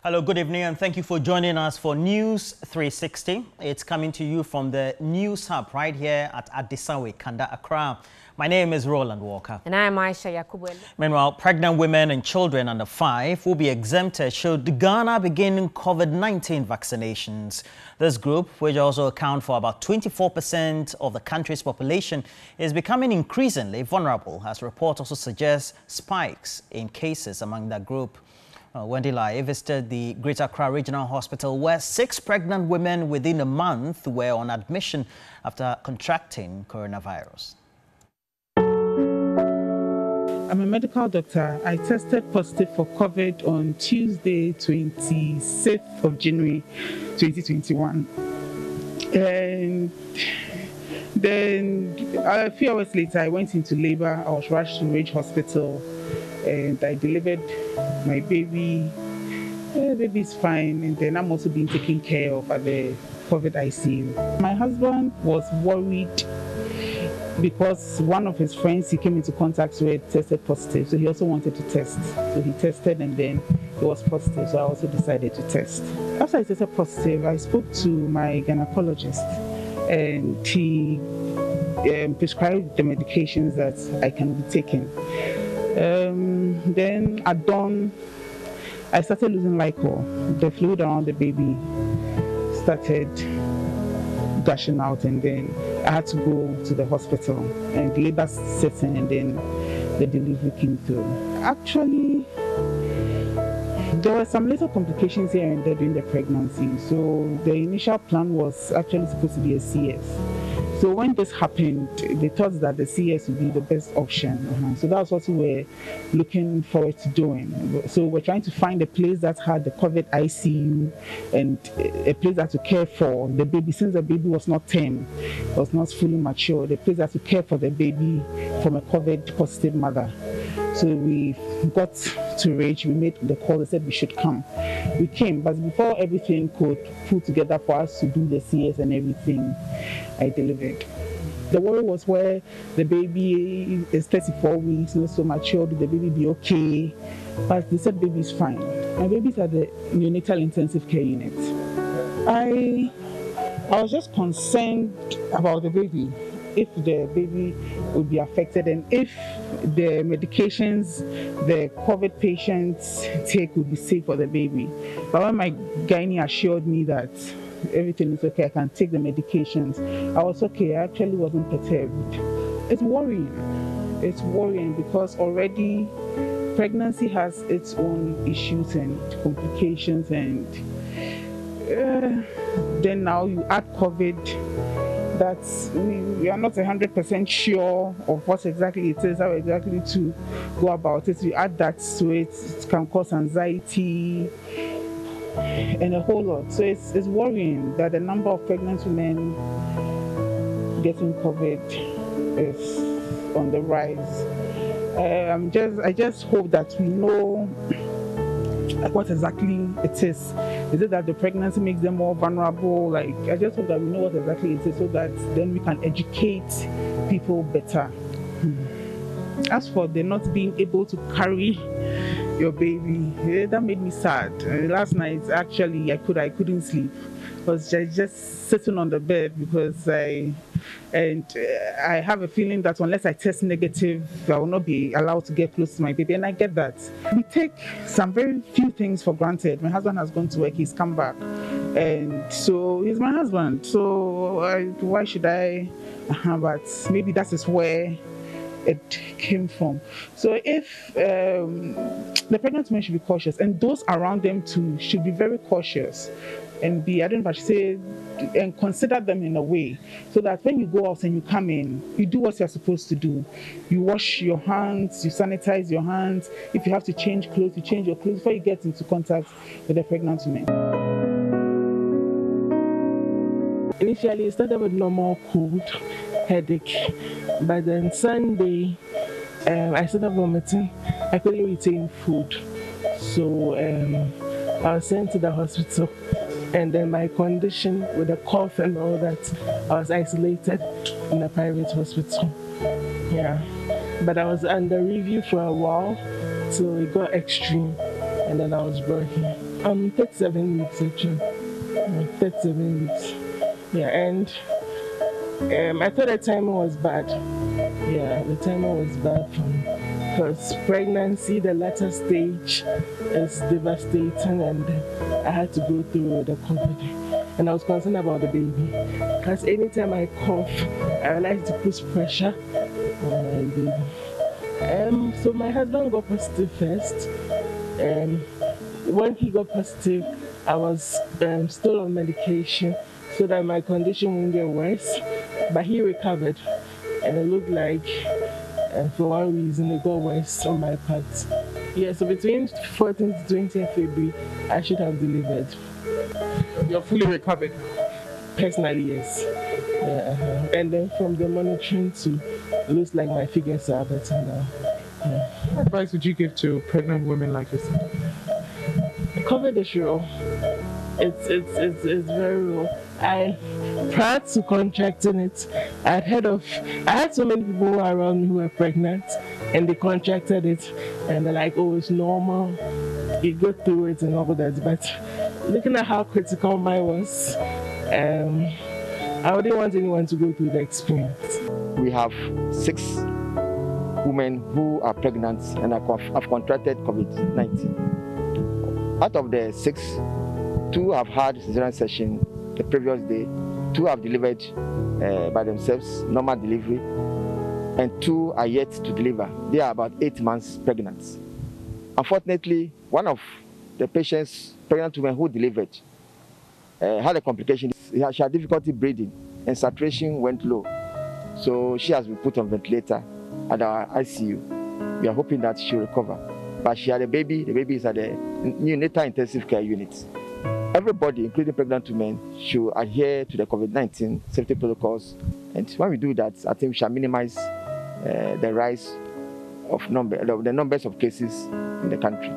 Hello, good evening, and thank you for joining us for News 360. It's coming to you from the News Hub right here at Adisawe, Kanda, Accra. My name is Roland Walker. And I am Aisha Yakubu. Meanwhile, pregnant women and children under 5 will be exempted should Ghana begin COVID-19 vaccinations. This group, which also accounts for about 24% of the country's population, is becoming increasingly vulnerable, as reports also suggest spikes in cases among that group. Wendy Laryea visited the Greater Accra Regional Hospital, where 6 pregnant women within a month were on admission after contracting coronavirus. I'm a medical doctor. I tested positive for COVID on Tuesday, 26th of January, 2021. And then a few hours later, I went into labor. I was rushed to Ridge Hospital and I delivered my baby. The baby's fine, and then I'm also being taken care of at the COVID ICU. My husband was worried because one of his friends he came into contact with tested positive, so he also wanted to test. So he tested and then he was positive, so I also decided to test. After I tested positive, I spoke to my gynecologist and he prescribed the medications that I can be taking. Then at dawn, I started losing liquor. The fluid around the baby started gushing out, and then I had to go to the hospital, and labor set in, and then the delivery came through. Actually, there were some little complications here and there during the pregnancy. So the initial plan was actually supposed to be a CS. So when this happened, they thought that the CS would be the best option. So that's what we were looking forward to doing. So we're trying to find a place that had the COVID ICU and a place that to care for the baby, since the baby was not tame, was not fully mature, the place that to care for the baby from a COVID positive mother. So we got to Ridge, we made the call, they said we should come. We came, but before everything could pull together for us to do the CS and everything, I delivered. The worry was where the baby is 34 weeks, not so mature, will the baby be okay? But they said baby is fine. My baby's at the neonatal intensive care unit. I was just concerned about the baby, if the baby would be affected and if the medications the COVID patients take would be safe for the baby. But when my gynae assured me that everything is okay, I can take the medications, I was okay. I actually wasn't perturbed. It's worrying. It's worrying because already pregnancy has its own issues and complications, and then now you add COVID. That we are not 100% sure of what exactly it is, how exactly to go about it. You add that to it, it can cause anxiety and a whole lot. So it's worrying that the number of pregnant women getting COVID is on the rise. I just hope that we know what exactly it is. Is it that the pregnancy makes them more vulnerable? Like, I just hope that we know what exactly it is so that then we can educate people better. As for the not being able to carry your baby, that made me sad. Last night, actually, I couldn't sleep. I was just sitting on the bed because I have a feeling that unless I test negative, I will not be allowed to get close to my baby, and I get that. We take some very few things for granted. My husband has gone to work, he's come back, and so he's my husband. So why should I? But maybe that is where it came from. So if the pregnant women should be cautious, and those around them too should be very cautious. And I don't know if I should say, and consider them in a way so that when you go out and you come in, you do what you're supposed to do. You wash your hands, you sanitize your hands. If you have to change clothes, you change your clothes before you get into contact with the pregnant women. Initially, it started with normal cold, headache, but then Sunday, I started vomiting. I couldn't retain food, so I was sent to the hospital. And then my condition with the cough and all that, I was isolated in a private hospital. Yeah, but I was under review for a while till it got extreme, and then I was brought here. I'm 37 weeks actually. 37 weeks. Yeah, and I thought the timing was bad. Yeah, the timing was bad for me because pregnancy, the latter stage, is devastating, and I had to go through the COVID. And I was concerned about the baby because anytime I cough, I like to put pressure on my baby. So my husband got positive first. When he got positive, I was still on medication so that my condition wouldn't get worse. But he recovered, and it looked like for one reason it got worse on my part. Yeah, so between 14th to 20th February, I should have delivered. You're fully recovered? Personally, yes. Yeah, and then from the monitoring too, it looks like my figures are better now. Yeah. What advice would you give to pregnant women like yourself? COVID is real. It's very real. Prior to contracting it, I had so many people around me who were pregnant and they contracted it and they're like, oh, it's normal, you go through it and all that. But looking at how critical mine was, I wouldn't want anyone to go through the experience. We have 6 women who are pregnant and have contracted COVID-19. Out of the 6, 2 have had cesarean section the previous day, 2 have delivered by themselves, normal delivery, and 2 are yet to deliver. They are about 8 months pregnant. Unfortunately, one of the patients, pregnant women who delivered, had a complication. She had difficulty breathing and saturation went low. So she has been put on ventilator at our ICU. We are hoping that she will recover. But she had a baby. The baby is at the neonatal intensive care unit. Everybody, including pregnant women, should adhere to the COVID-19 safety protocols. And when we do that, I think we shall minimize the rise of the numbers of cases in the country.